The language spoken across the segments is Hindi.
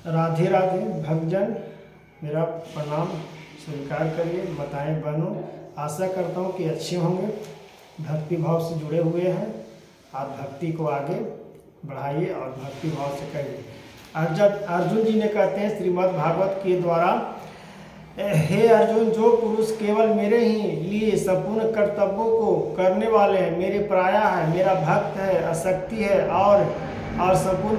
राधे राधे भक्तजन, मेरा प्रणाम स्वीकार करिए। माताएं बहनों, आशा करता हूँ कि अच्छे होंगे, भक्ति भाव से जुड़े हुए हैं। आप भक्ति को आगे बढ़ाइए और भक्ति भाव से करिए। अर्जुन जी ने कहते हैं श्रीमद् भागवत के द्वारा, हे अर्जुन, जो पुरुष केवल मेरे ही लिए संपूर्ण कर्तव्यों को करने वाले हैं, मेरे पराया है, मेरा भक्त है, आसक्ति है और संपूर्ण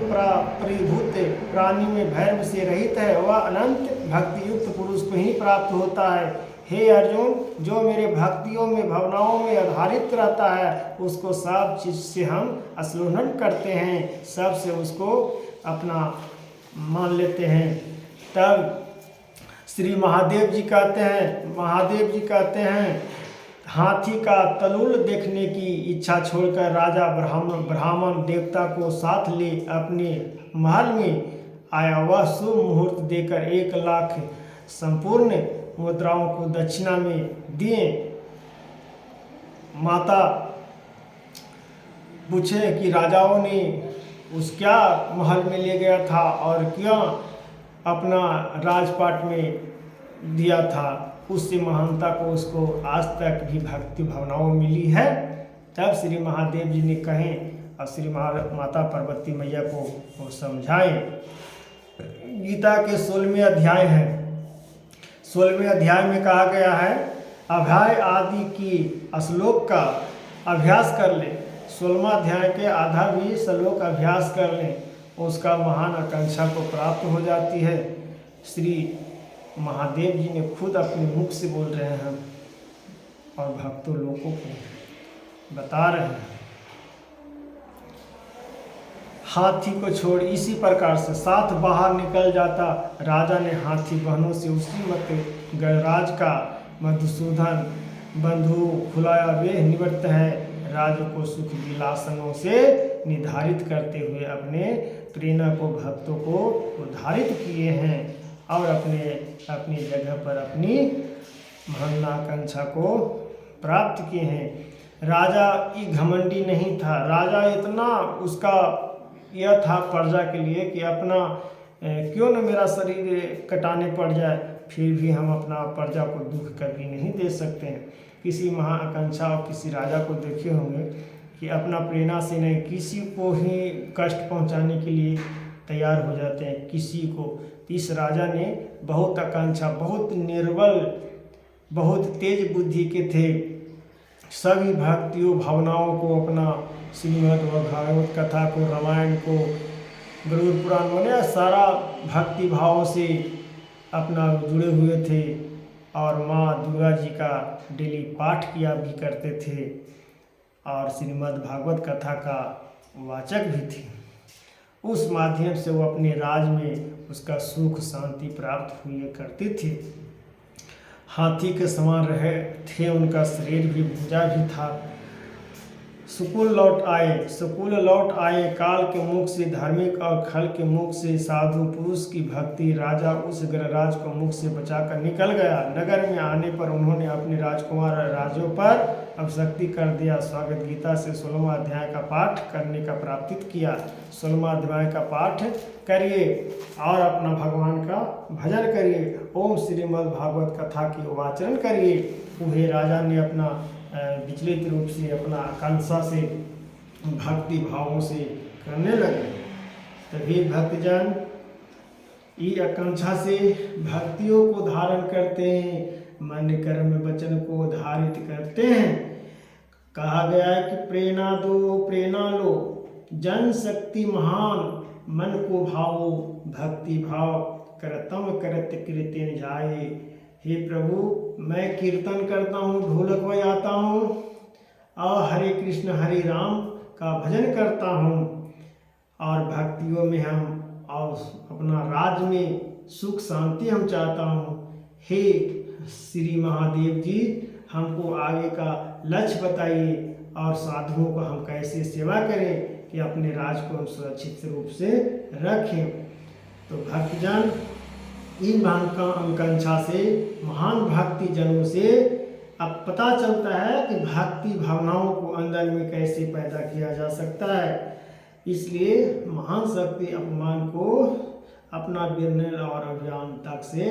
परिभूत प्राणी में भैरव से रहित है, वह अनंत भक्ति युक्त पुरुष को ही प्राप्त होता है। हे अर्जुन, जो मेरे भक्तियों में भावनाओं में आधारित रहता है, उसको सब चीज से हम आश्लेषण करते हैं, सब से उसको अपना मान लेते हैं। तब श्री महादेव जी कहते हैं हाथी का तलुल देखने की इच्छा छोड़कर राजा ब्राह्मण देवता को साथ ले अपने महल में आया। वह शुभ मुहूर्त देकर 1,00,000 संपूर्ण मुद्राओं को दक्षिणा में दिए। माता पूछे कि राजाओं ने उस क्या महल में ले गया था और क्या अपना राजपाट में दिया था, उससे महानता को उसको आज तक भी भक्ति भावनाओं मिली है। तब श्री महादेव जी ने कहें और श्री माता पार्वती मैया को वो समझाएं। गीता के 16वें अध्याय है। 16वें अध्याय में कहा गया है, अभय आदि की श्लोक का अभ्यास कर ले। 16वां अध्याय के आधा भी श्लोक अभ्यास कर लें, उसका महान आकांक्षा को प्राप्त हो जाती है। श्री महादेव जी ने खुद अपने मुख से बोल रहे हैं और भक्तों लोगों को बता रहे हैं। हाथी को छोड़ इसी प्रकार से साथ बाहर निकल जाता। राजा ने हाथी बहनों से उसी मत गणराज का मधुसूदन बंधु खुलाया वे निवृत्त है, राज को सुख विलासनों से निर्धारित करते हुए अपने प्रेरणा को भक्तों को उद्धारित किए हैं और अपनी जगह पर अपनी महानाकांक्षा को प्राप्त किए हैं। राजा ये घमंडी नहीं था। राजा इतना उसका यह था प्रजा के लिए कि अपना क्यों न मेरा शरीर कटाने पड़ जाए, फिर भी हम अपना प्रजा को दुख कभी नहीं दे सकते हैं। किसी महाआकांक्षा और किसी राजा को देखे होंगे कि अपना प्रेरणा से नहीं, किसी को ही कष्ट पहुंचाने के लिए तैयार हो जाते हैं किसी को। इस राजा ने बहुत आकांक्षा, बहुत निर्बल, बहुत तेज बुद्धि के थे। सभी भक्तियों भावनाओं को अपना श्रीमद् भागवत कथा को, रामायण को, गरुड़ पुराण में सारा भक्ति भाव से अपना जुड़े हुए थे और माँ दुर्गा जी का डेली पाठ किया भी करते थे और श्रीमद् भागवत कथा का वाचक भी थे। उस माध्यम से वो अपने राज में उसका सुख शांति प्राप्त हुए करते थे। हाथी के समान रहे थे, उनका शरीर भी भुजा भी था। सुकुल लौट आए काल के मुख से धार्मिक और खल के मुख से साधु पुरुष की भक्ति। राजा उस गृहराज को मुख से बचाकर निकल गया। नगर में आने पर उन्होंने अपने राजकुमार राजों पर अभिषेक कर दिया। स्वागत गीता से 16वां अध्याय का पाठ करने का प्राप्तित किया। 16वां अध्याय का पाठ करिए और अपना भगवान का भजन करिए। ओम श्रीमद् भागवत कथा की वाचन करिए। वह राजा ने अपना विचलित रूप से अपना आकांक्षा से भक्ति भावों से करने लगे। तभी भक्तजन ये आकांक्षा से भक्तियों को धारण करते हैं, मन कर्म वचन को धारित करते हैं। कहा गया है कि प्रेरणा दो प्रेरणा लो, जन शक्ति महान मन को भावो, भक्ति भाव करतम करत कीर्तन जाए। हे प्रभु, मैं कीर्तन करता हूँ, ढोलक बजाता हूँ और हरे कृष्ण हरे राम का भजन करता हूँ और भक्तियों में हम और अपना राज में सुख शांति हम चाहता हूँ। हे श्री महादेव जी, हमको आगे का लक्ष्य बताइए और साधुओं को हम कैसे सेवा करें कि अपने राज को हम सुरक्षित रूप से रखें। तो भक्तजन इन आकांक्षा से, महान भक्ति जनों से अब पता चलता है कि भक्ति भावनाओं को अंदर में कैसे पैदा किया जा सकता है। इसलिए महान शक्ति अपमान को अपना निर्णय और अभियान तक से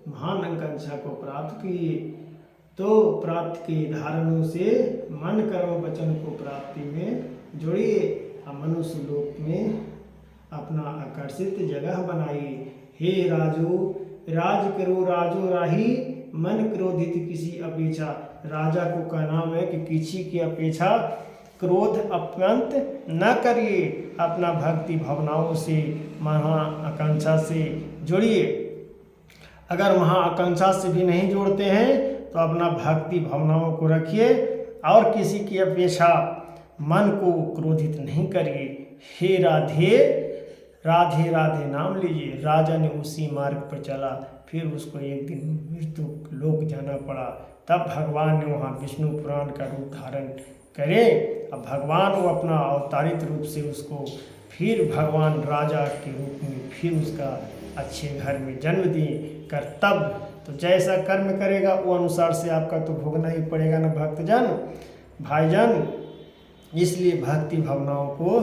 महान आकांक्षा को प्राप्त किए। तो प्राप्त के धारणों से मन कर्म वचन को प्राप्ति में जोड़िए और मनुष्य लोक में अपना आकर्षित जगह बनाइए। हे राजो, राज करो राजो राही, मन क्रोधित किसी अपेक्षा। राजा को का नाम है कि किसी की अपेक्षा क्रोध अत्यंत न करिए, अपना भक्ति भावनाओं से महाआकांक्षा से जोड़िए। अगर महाआकांक्षा से भी नहीं जोड़ते हैं तो अपना भक्ति भावनाओं को रखिए और किसी की अपेक्षा मन को क्रोधित नहीं करिए। हे राधे, राधे राधे नाम लीजिए। राजा ने उसी मार्ग पर चला, फिर उसको एक दिन मृत्यु लोक जाना पड़ा। तब भगवान ने वहाँ विष्णु पुराण का रूप धारण करे। अब भगवान वो अपना अवतारित रूप से उसको फिर भगवान राजा के रूप में फिर उसका अच्छे घर में जन्म दिए। कर्तव्य तो जैसा कर्म करेगा वो अनुसार से आपका तो भोगना ही पड़ेगा ना भक्तजन भाईजन। इसलिए भक्ति भावनाओं को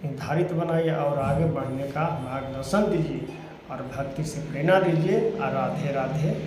निर्धारित बनाइए और आगे बढ़ने का मार्गदर्शन दीजिए और भक्ति से प्रेरणा दीजिए। और राधे राधे।